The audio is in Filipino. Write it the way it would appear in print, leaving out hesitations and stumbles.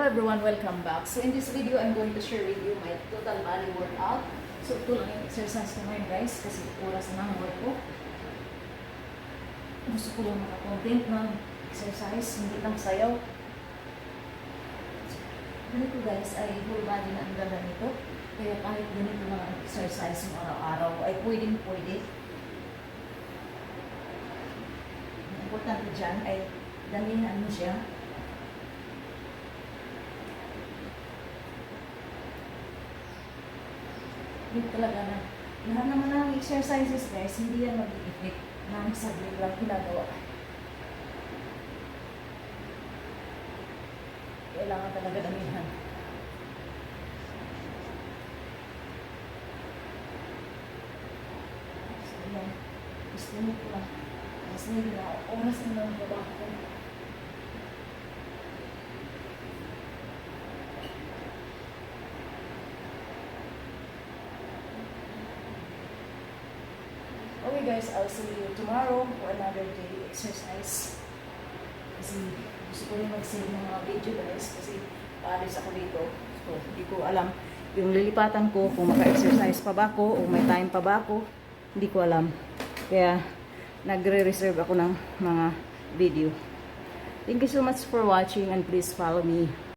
everyone, welcome back. So in this video, I'm going to share with you my total body workout. So ito lang yung exercise ko ngayon guys, kasi oras na ang work ko. Gusto ko lang makakontent ng exercise, hindi lang sayaw. Ganito guys, ay full body na ang ganda nito. Kaya kahit ganito lang ang exercise mo araw-araw, ay pwedeng-pwede. Ang importante dyan ay damihan mo siya. Hindi talaga na. Lahat naman ng exercises guys, hindi yan mag-i-effect na saglit lang ginagawa. Kailangan talaga damihan. So yan, gusto nyo ko lang. Gusto nyo na oras na lang baba ko. Okay guys, I'll see you tomorrow for another day exercise. Kasi gusto ko rin mag-save ng mga video guys kasi paalis ako dito. So, hindi ko alam yung lilipatan ko kung maka-exercise pa ba ako o may time pa ba ako. Hindi ko alam. Kaya nagre-reserve ako ng mga video. Thank you so much for watching and please follow me.